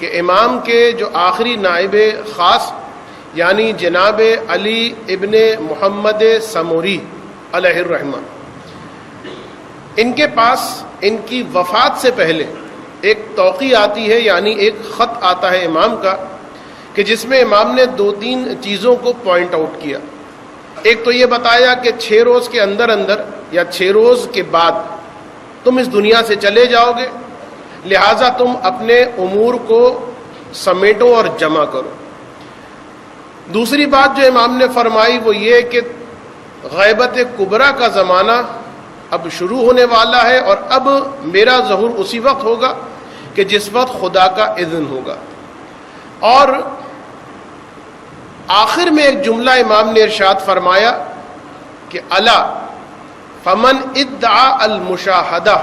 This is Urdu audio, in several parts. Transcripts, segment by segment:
کہ امام کے جو آخری نائب خاص یعنی جناب علی ابن محمد سموری علیہ الرحمہ، ان کے پاس ان کی وفات سے پہلے ایک توقیع آتی ہے، یعنی ایک خط آتا ہے امام کا، کہ جس میں امام نے 2-3 چیزوں کو پوائنٹ آؤٹ کیا۔ ایک تو یہ بتایا کہ 6 روز کے اندر یا 6 روز کے بعد تم اس دنیا سے چلے جاؤ گے، لہٰذا تم اپنے امور کو سمیٹو اور جمع کرو۔ دوسری بات جو امام نے فرمائی وہ یہ کہ غیبت کبریٰ کا زمانہ اب شروع ہونے والا ہے، اور اب میرا ظہور اسی وقت ہوگا کہ جس وقت خدا کا اذن ہوگا۔ اور آخر میں ایک جملہ امام نے ارشاد فرمایا کہ الا فمن ادعا المشاہدہ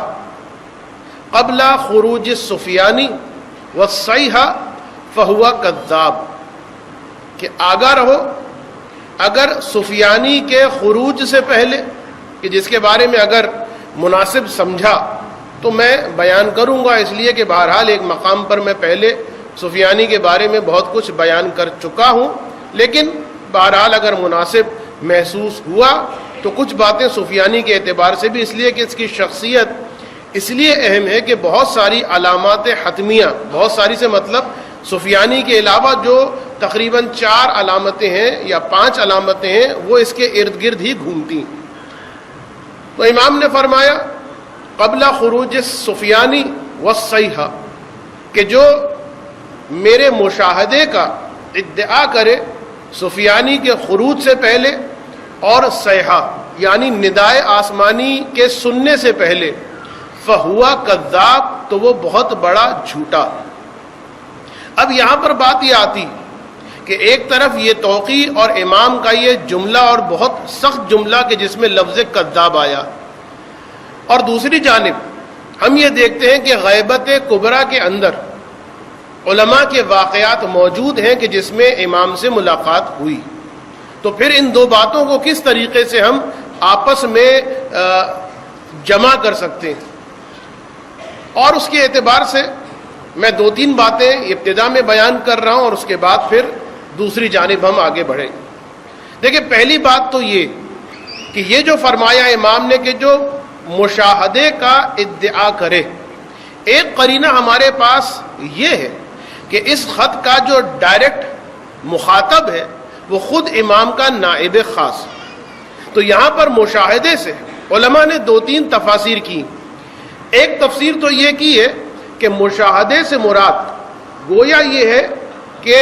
قبل خروج السفیانی والصیحہ فہو کذاب، کہ آگاہ رہو، اگر سفیانی کے خروج سے پہلے، کہ جس کے بارے میں اگر مناسب سمجھا تو میں بیان کروں گا، اس لیے کہ بہرحال ایک مقام پر میں پہلے سفیانی کے بارے میں بہت کچھ بیان کر چکا ہوں، لیکن بہرحال اگر مناسب محسوس ہوا تو کچھ باتیں سفیانی کے اعتبار سے بھی، اس لیے کہ اس کی شخصیت اس لیے اہم ہے کہ بہت ساری علامات حتمیہ، بہت ساری سے مطلب سفیانی کے علاوہ جو تقریباً 4 علامتیں ہیں یا 5 علامتیں ہیں وہ اس کے ارد گرد ہی گھومتی ہیں۔ تو امام نے فرمایا قبل خروج سفیانی والصیحہ، کہ جو میرے مشاہدے کا ادعا کرے سفیانی کے خروج سے پہلے اور صیحہ یعنی ندائے آسمانی کے سننے سے پہلے، فہوا کذاب، تو وہ بہت بڑا جھوٹا۔ اب یہاں پر بات یہ آتی کہ ایک طرف یہ توقیع اور امام کا یہ جملہ اور بہت سخت جملہ کہ جس میں لفظ کذاب آیا، اور دوسری جانب ہم یہ دیکھتے ہیں کہ غیبت کبریٰ کے اندر علماء کے واقعات موجود ہیں کہ جس میں امام سے ملاقات ہوئی۔ تو پھر ان 2 باتوں کو کس طریقے سے ہم آپس میں جمع کر سکتے ہیں، اور اس کے اعتبار سے میں 2-3 باتیں ابتدا میں بیان کر رہا ہوں اور اس کے بعد پھر دوسری جانب ہم آگے بڑھیں۔ دیکھیں، پہلی بات تو یہ کہ یہ جو فرمایا امام نے کہ جو مشاہدے کا ادعا کرے، ایک قرینہ ہمارے پاس یہ ہے کہ اس خط کا جو ڈائریکٹ مخاطب ہے وہ خود امام کا نائب خاص۔ تو یہاں پر مشاہدے سے علماء نے 2-3 تفاسیر کی۔ ایک تفسیر تو یہ کی ہے کہ مشاہدے سے مراد گویا یہ ہے کہ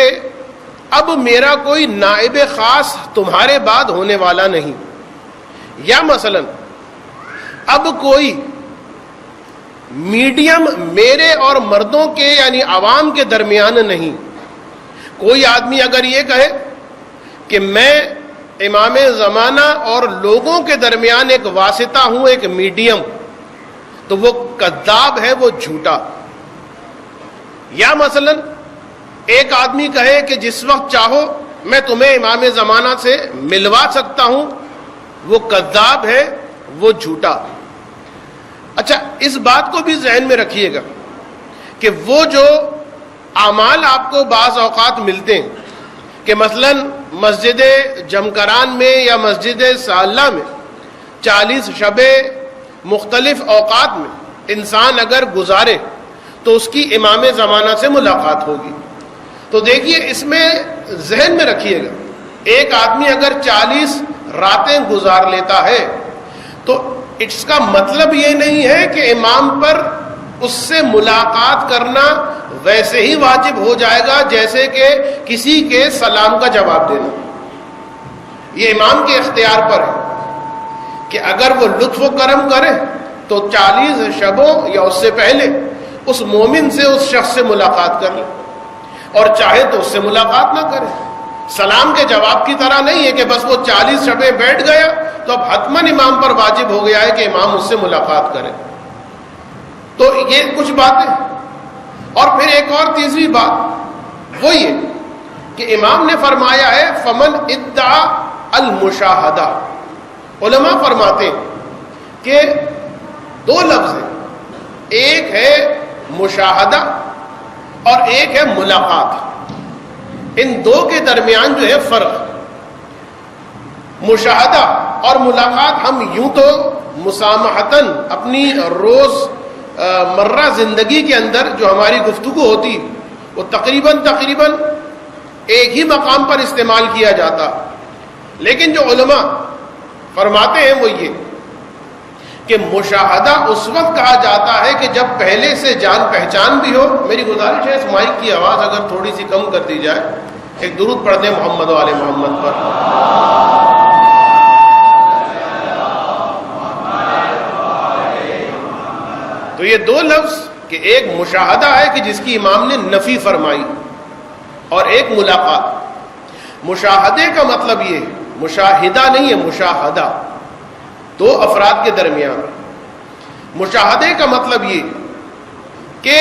اب میرا کوئی نائب خاص تمہارے بعد ہونے والا نہیں، یا مثلا اب کوئی میڈیم میرے اور مردوں کے یعنی عوام کے درمیان نہیں۔ کوئی آدمی اگر یہ کہے کہ میں امام زمانہ اور لوگوں کے درمیان ایک واسطہ ہوں، ایک میڈیم، تو وہ کذاب ہے، وہ جھوٹا۔ یا مثلا ایک آدمی کہے کہ جس وقت چاہو میں تمہیں امام زمانہ سے ملوا سکتا ہوں، وہ کذاب ہے، وہ جھوٹا۔ اچھا، اس بات کو بھی ذہن میں رکھیے گا کہ وہ جو اعمال آپ کو بعض اوقات ملتے ہیں کہ مثلا مسجد جمکران میں یا مسجد سالہ میں 40 شبیں مختلف اوقات میں انسان اگر گزارے تو اس کی امام زمانہ سے ملاقات ہوگی۔ تو دیکھیے، اس میں ذہن میں رکھیے گا، ایک آدمی اگر 40 راتیں گزار لیتا ہے تو اس کا مطلب یہ نہیں ہے کہ امام پر اس سے ملاقات کرنا ویسے ہی واجب ہو جائے گا جیسے کہ کسی کے سلام کا جواب دینا۔ یہ امام کے اختیار پر ہے کہ اگر وہ لطف و کرم کرے تو 40 شبوں یا اس سے پہلے اس مومن سے، اس شخص سے ملاقات کر لے، اور چاہے تو اس سے ملاقات نہ کرے۔ سلام کے جواب کی طرح نہیں ہے کہ بس وہ 40 شبیں بیٹھ گیا تو اب حتماً امام پر واجب ہو گیا ہے کہ امام اس سے ملاقات کرے۔ تو یہ کچھ باتیں، اور پھر ایک اور تیسری بات وہ یہ کہ امام نے فرمایا ہے فمن ادعا المشاہدہ۔ علماء فرماتے ہیں کہ 2 لفظ ہیں، ایک ہے مشاہدہ اور ایک ہے ملاقات. ان دو کے درمیان جو ہے فرق. مشاہدہ اور ملاقات ہم یوں تو مسامحتاً اپنی روز مرہ زندگی کے اندر جو ہماری گفتگو ہوتی وہ تقریباً ایک ہی مقام پر استعمال کیا جاتا. لیکن جو علماء فرماتے ہیں وہ یہ کہ مشاہدہ اس وقت کہا جاتا ہے کہ جب پہلے سے جان پہچان بھی ہو. میری گزارش ہے اس مائک کی آواز اگر تھوڑی سی کم کر دی جائے. ایک درود پڑھ دیں محمد و آل محمد پر. تو یہ دو لفظ کہ ایک مشاہدہ ہے کہ جس کی امام نے نفی فرمائی اور ایک ملاقات. مشاہدے کا مطلب یہ مشاہدہ نہیں ہے, مشاہدہ دو افراد کے درمیان. مشاہدے کا مطلب یہ کہ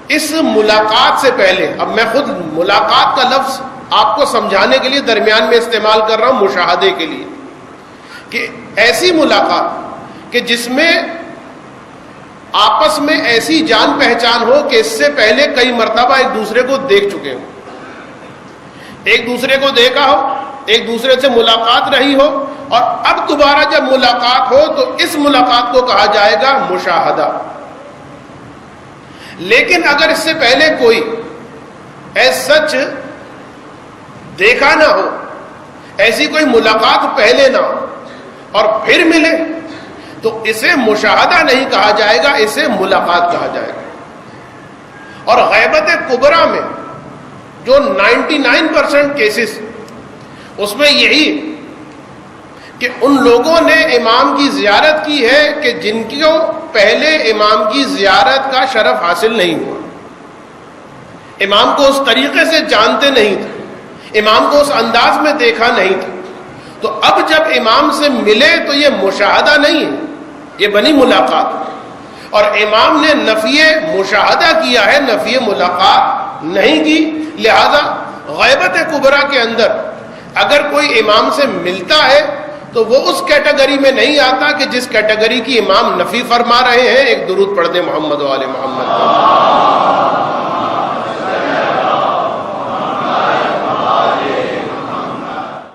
اس ملاقات سے پہلے, اب میں خود ملاقات کا لفظ آپ کو سمجھانے کے لیے درمیان میں استعمال کر رہا ہوں مشاہدے کے لیے, کہ ایسی ملاقات کہ جس میں آپس میں ایسی جان پہچان ہو کہ اس سے پہلے کئی مرتبہ ایک دوسرے کو دیکھ چکے ہوں, ایک دوسرے کو دیکھا ہو, ایک دوسرے سے ملاقات رہی ہو, اور اب دوبارہ جب ملاقات ہو تو اس ملاقات کو کہا جائے گا مشاہدہ. لیکن اگر اس سے پہلے کوئی سچ دیکھا نہ ہو, ایسی کوئی ملاقات پہلے نہ ہو اور پھر ملے, تو اسے مشاہدہ نہیں کہا جائے گا, اسے ملاقات کہا جائے گا. اور غیبت کبریٰ میں جو 99% کیسز اس میں یہی کہ ان لوگوں نے امام کی زیارت کی ہے کہ جن کو پہلے امام کی زیارت کا شرف حاصل نہیں ہوا, امام کو اس طریقے سے جانتے نہیں تھے, امام کو اس انداز میں دیکھا نہیں تھا. تو اب جب امام سے ملے تو یہ مشاہدہ نہیں ہے, یہ بنی ملاقات. اور امام نے نفی مشاہدہ کیا ہے, نفی ملاقات نہیں کی. لہذا غیبت کبریٰ کے اندر اگر کوئی امام سے ملتا ہے تو وہ اس کیٹیگری میں نہیں آتا کہ جس کیٹیگری کی امام نفی فرما رہے ہیں. ایک درود پڑھ دیں محمد و آل محمد.